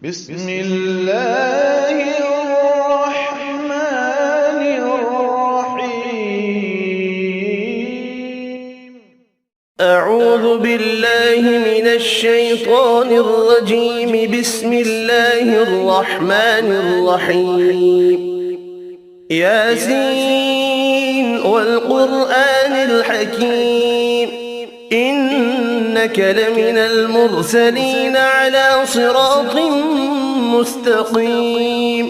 بسم الله الرحمن الرحيم. أعوذ بالله من الشيطان الرجيم. بسم الله الرحمن الرحيم. ياسين والقرآن الحكيم، إنك لمن المرسلين على صراط مستقيم.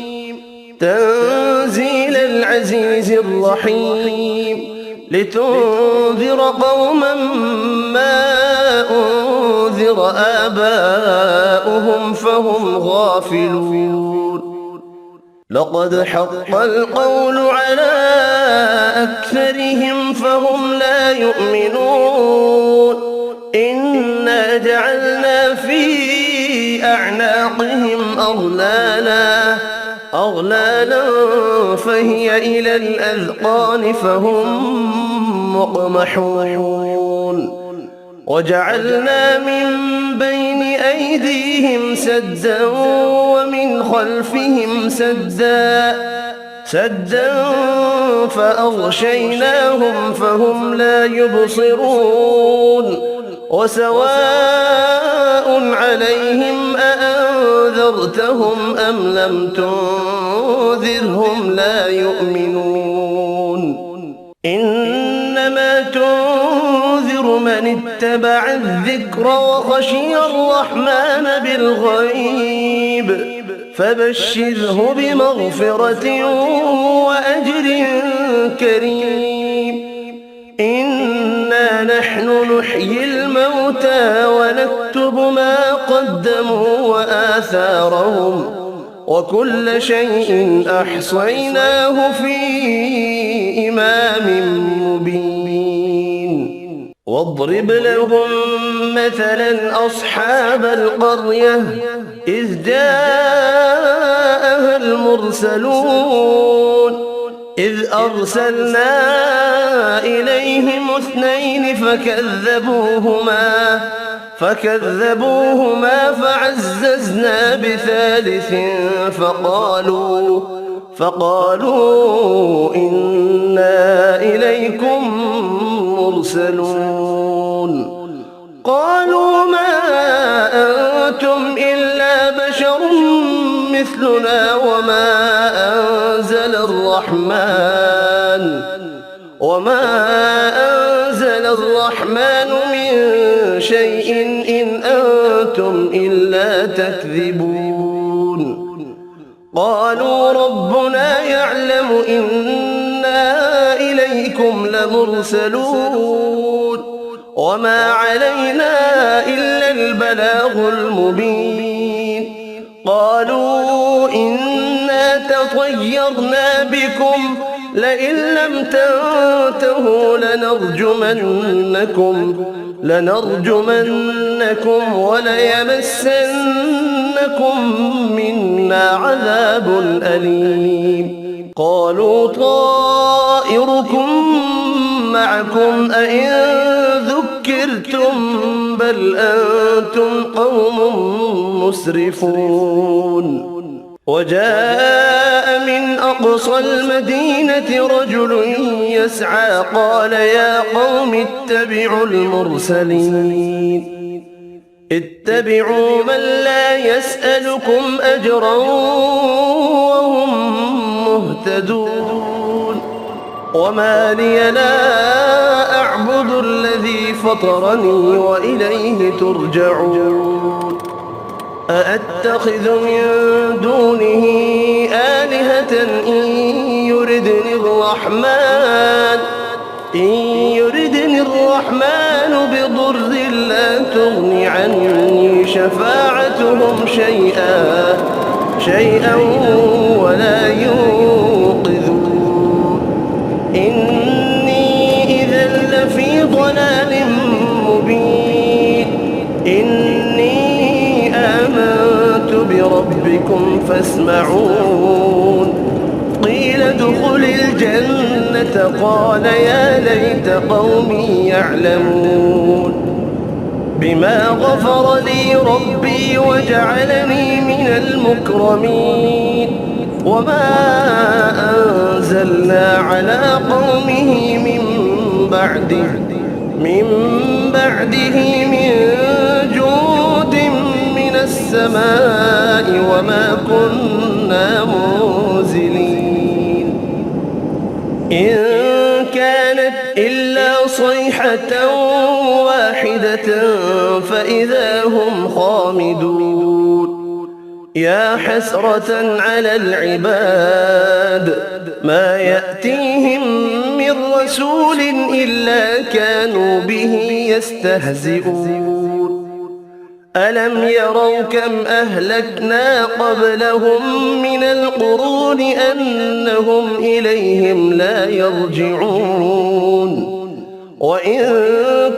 تنزيل العزيز الرحيم، لتنذر قوما ما أنذر آباؤهم فهم غافلون. لقد حق القول على أكثرهم فهم لا يؤمنون. إنا جعلنا في أعناقهم أغلالا فهي إلى الأذقان فهم مقمحون. وجعلنا من بين أيديهم سدا ومن خلفهم سدا فأغشيناهم فهم لا يبصرون. وسواء عليهم أأنذرتهم أم لم تنذرهم لا يؤمنون. إنما تنذر من اتبع الذكر وخشي الرحمن بالغيب، فبشره بمغفرة وأجر كريم. إنا نحن نحيي الموتى ونكتب ما قدموا وآثارهم، وكل شيء أحصيناه في إمام مبين. واضرب لهم مثلا أصحاب القرية إذ جاءها المرسلون، إذ أرسلنا إليهم 2 فكذبوهما فعززنا ب3 فقالوا إنا إليكم مرسلون. قالوا ما أنتم إلا بشر مثلنا وما أنزل الرحمن من شيء إن أنتم إلا تكذبون. قالوا ربنا يعلم إنا إليكم لمرسلون وما علينا إلا البلاغ المبين. قالوا إنا تطيرنا بكم لئن لم تنتهوا لنرجمنكم وليمسنكم منا عذاب أليم. قالوا طائركم معكم أئن ذكرتم بل أنتم قوم مسرفون. وجاء من أقصى المدينة رجل يسعى قال يا قوم اتبعوا المرسلين. اتبعوا من لا يسألكم أجرا وهم مهتدون. وما لي لا أعبد الذي فطرني وإليه ترجعون. أأتخذ من دونه آلهة إن يردني الرحمن بضر لا تغن عني شفاعتهم شيئا ولا ينقذون. إني إذا لفي ضلال مبين. إني آمنت بربكم فاسمعون. قيل ادخل الجنة قال يا ليت قومي يعلمون. بما غفر لي ربي وجعلني من المكرمين وما أنزلنا على قومه من بعده من جود من السماء وما كنا منزلين إن كانت إلا صيحة واحدة فإذا هم خامدون يا حسرة على العباد ما يأتيهم من رسول إلا كانوا به يستهزئون ألم يروا كم أهلكنا قبلهم من القرون أنهم إليهم لا يرجعون وإن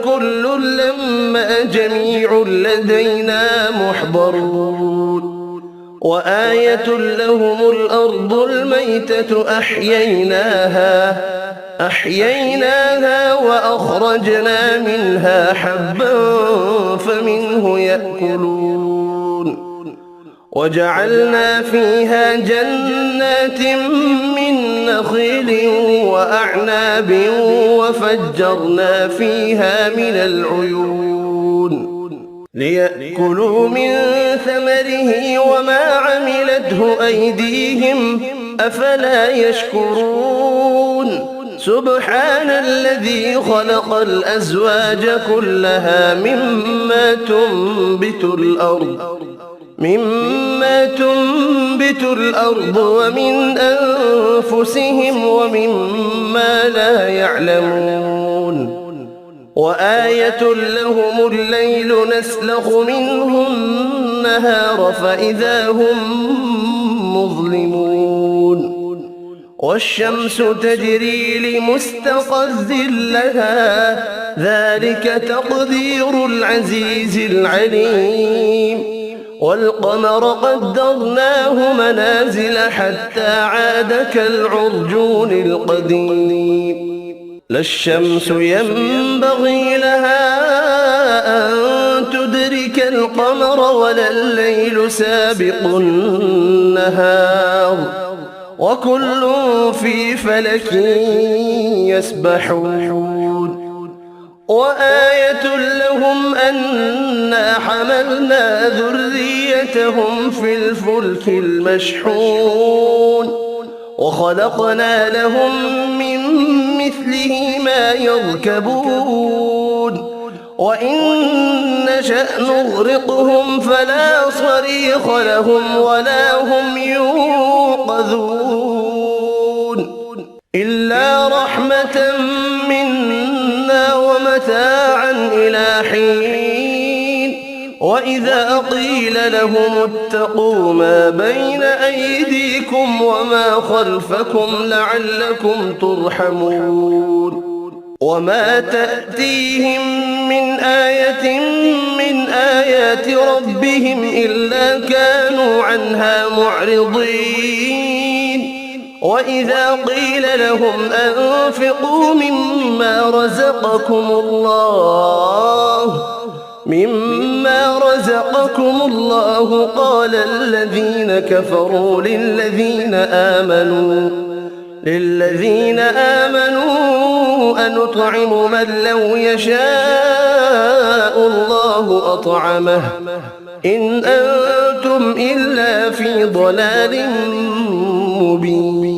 كل لما جميع لدينا محضرون وآية لهم الأرض الميتة أحييناها وأخرجنا منها حبا فمنه يأكلون وجعلنا فيها جنات من نخيل وأعناب وفجرنا فيها من العيون ليأكلوا من ثمره وما عملته أيديهم أفلا يشكرون سبحان الذي خلق الأزواج كلها مما تنبت الأرض ومن أنفسهم ومما لا يعلمون وآية لهم الليل نسلخ منه النهار فإذا هم مظلمون والشمس تجري لمستقر لها ذلك تقدير العزيز العليم والقمر قدرناه منازل حتى عاد كالعرجون القديم لا الشمس ينبغي لها أن تدرك القمر ولا الليل سابق النهار وكل في فلك يسبحون وآية لهم أنا حملنا ذريتهم في الفلك المشحون وخلقنا لهم من مثله ما يركبون وإن نشأ نغرقهم فلا صريخ لهم ولا هم ينقذون إلا رحمة منا ومتاعا إلى حين وإذا قيل لهم اتقوا ما بين أيديكم وما خلفكم لعلكم ترحمون وما تأتيهم من آية من آيات ربهم إلا كانوا عنها معرضين وإذا قيل لهم أنفقوا مما رزقكم الله قال الذين كفروا للذين آمنوا أنطعم من لو يشاء الله أطعمه إن أنتم إلا في ضلال مبين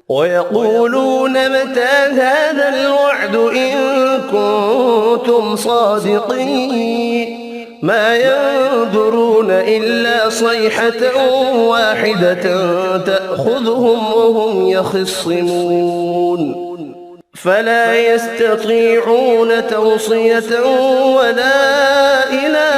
ويقولون متى هذا الوعد إن كنتم صادقين ما ينظرون إلا صيحة واحدة تأخذهم وهم يخصمون فلا يستطيعون توصية ولا إلى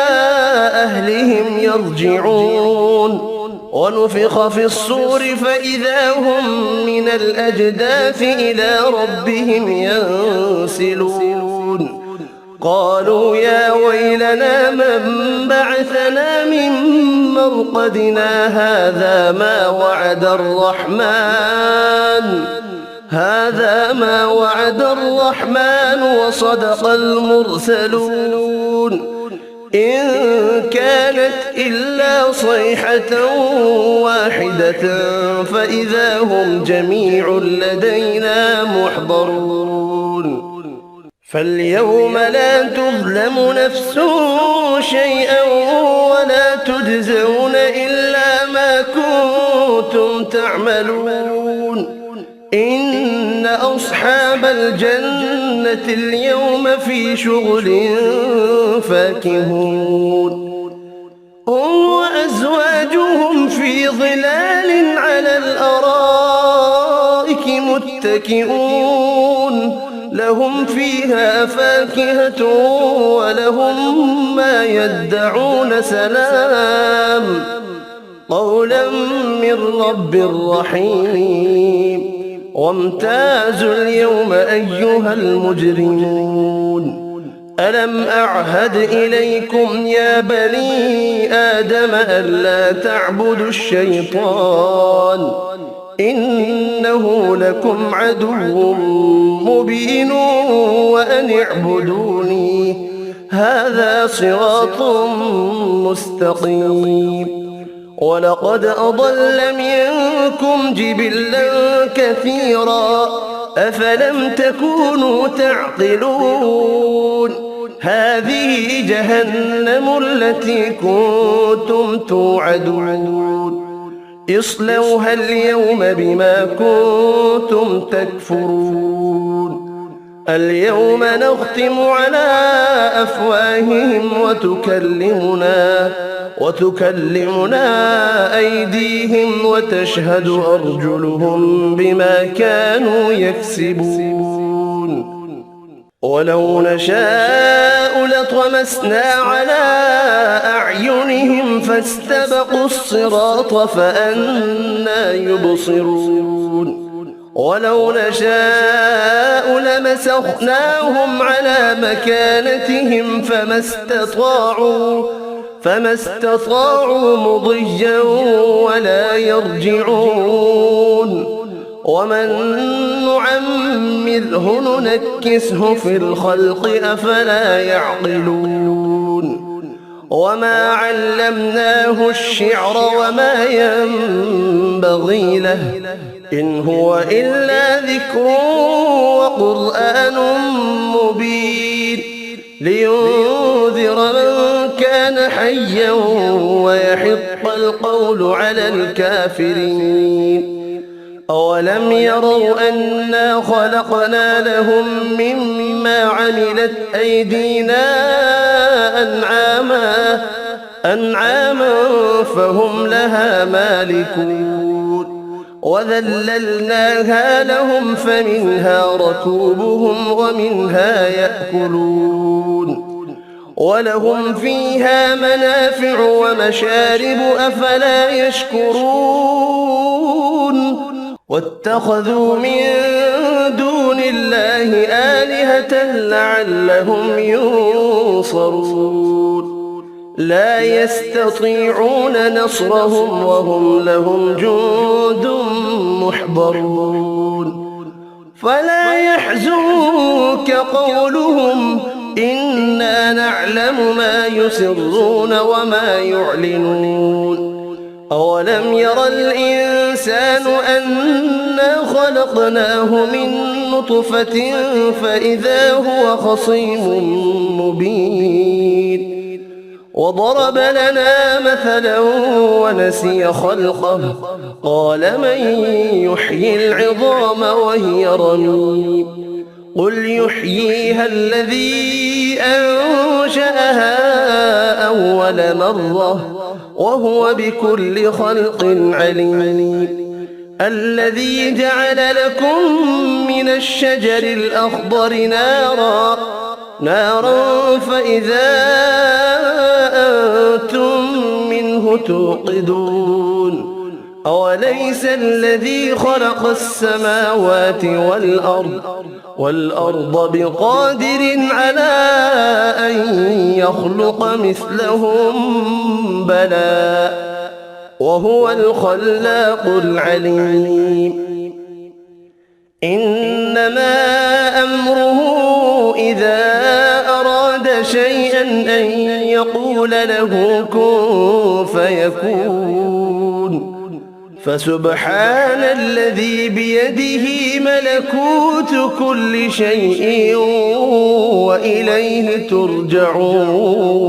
أهلهم يرجعون ونفخ في الصور فإذا هم من الأجداث إلى ربهم ينسلون قالوا يا ويلنا من بعثنا من مرقدنا هذا ما وعد الرحمن وصدق المرسلون إن كانت إلا صيحة واحدة فإذا هم جميع لدينا محضرون فاليوم لا تظلم نفس شيئا ولا تجزون إلا ما كنتم تعملون إن أصحاب الجنة اليوم في شغل فاكهون هم وأزواجهم في ظلال على الأرائك متكئون لهم فيها فاكهة ولهم ما يدعون سلام قولا من رب رحيم وامتازوا اليوم أيها المجرمون ألم أعهد إليكم يا بني آدم ألا تعبدوا الشيطان إنه لكم عدو مبين وأن اعبدوني هذا صراط مستقيم ولقد أضل منكم جبلا كثيرا أفلم تكونوا تعقلون هذه جهنم التي كنتم توعدون اصلوها اليوم بما كنتم تكفرون اليوم نختم على أفواههم وتكلمنا أيديهم وتشهد أرجلهم بما كانوا يكسبون ولو نشاء لطمسنا على أعينهم فاستبقوا الصراط فأنى يبصرون ولو نشاء لمسخناهم على مكانتهم فما استطاعوا مضيا ولا يرجعون ومن نعمره ننكسه في الخلق أفلا يعقلون وما علمناه الشعر وما ينبغي له إن هو إلا ذكر وقرآن مبين لينذر من كان حيا ويحق القول على الكافرين أولم يروا أنا خلقنا لهم مما عملت أيدينا أنعاما فهم لها مالكون وذللناها لهم فمنها ركوبهم ومنها يأكلون ولهم فيها منافع ومشارب أفلا يشكرون واتخذوا من دون الله آلهة لعلهم ينصرون لا يستطيعون نصرهم وهم لهم جند محضرون فلا يحزنك قولهم إنا نعلم ما يسرون وما يعلنون أولم ير الإنسان أنا خلقناه من نطفة فإذا هو خصيم مبين وضرب لنا مثلا ونسي خلقه قال من يحيي العظام وهي رميم قل يحييها الذي أنشأها أول مرة وهو بكل خلق عليم الذي جعل لكم من الشجر الأخضر نارا فإذا أنتم منه توقدون أوليس الذي خلق السماوات والأرض بقادر على أن يخلق مثلهم بلى وهو الخلاق العليم إنما أمره إذا أراد شيئا أن يقول له كن فيكون. فسبحان الذي بيده ملكوت كل شيء وإليه ترجعون.